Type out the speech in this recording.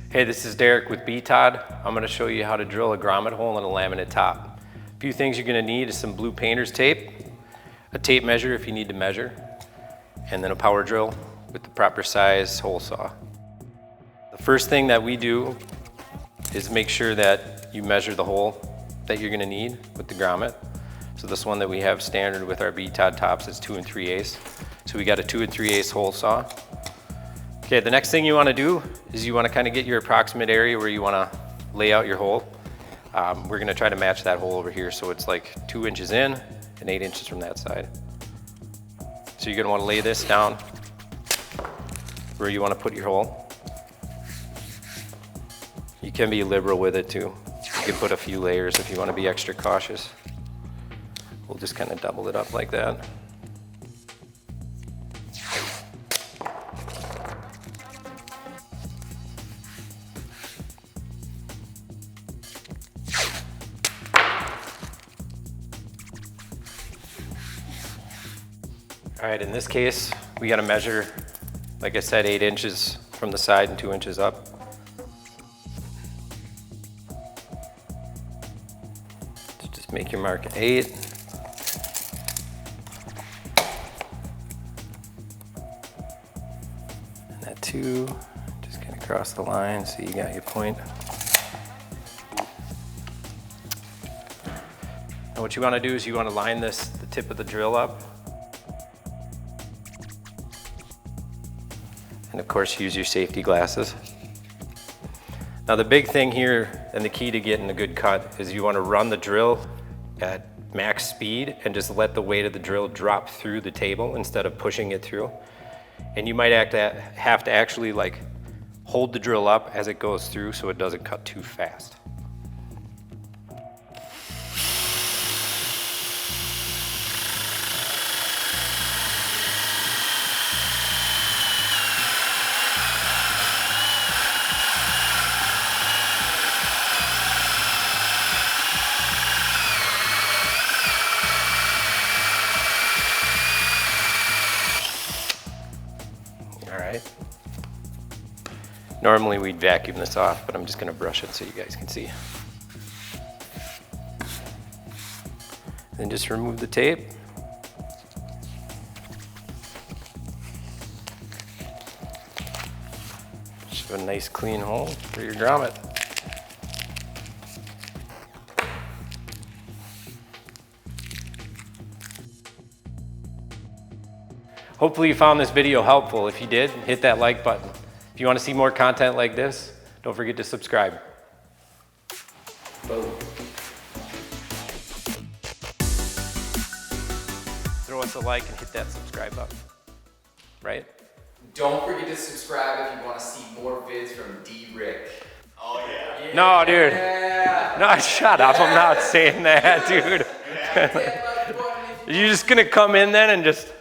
Hey, this is Derik with BTOD. I'm going to show you how to drill a grommet hole in a laminate top. A few things you're going to need is some blue painter's tape, a tape measure if you need to measure, and then a power drill with the proper size hole saw. The first thing that we do is make sure that you measure the hole that you're going to need with the grommet. So this one that we have standard with our BTOD tops is 2 3/8. So we got a 2 3/8 hole saw. Okay, the next thing you want to do is you want to kind of get your approximate area where you want to lay out your hole. We're going to try to match that hole over here, so it's like 2 inches in and 8 inches from that side. So you're going to want to lay this down where you want to put your hole. You can be liberal with it too. You can put a few layers if you want to be extra cautious. We'll just kind of double it up like that. All right, in this case, we got to measure, like I said, 8 inches from the side and 2 inches up. So just make your mark at 8. And at 2, just kind of cross the line so you got your point. Now what you want to do is you want to line the tip of the drill up. And of course, use your safety glasses. Now the big thing here and the key to getting a good cut is you want to run the drill at max speed and just let the weight of the drill drop through the table instead of pushing it through. And you might have to actually like hold the drill up as it goes through so it doesn't cut too fast. All right. Normally we'd vacuum this off, but I'm just going to brush it so you guys can see. Then just remove the tape. Just have a nice clean hole for your grommet. Hopefully you found this video helpful. If you did, hit that like button. If you want to see more content like this, don't forget to subscribe. Boom. Throw us a like and hit that subscribe button. Right? Don't forget to subscribe if you want to see more vids from Derik. Oh yeah. No, dude. Yeah. No, shut up. I'm not saying that, dude. Yeah. You're just gonna come in then and just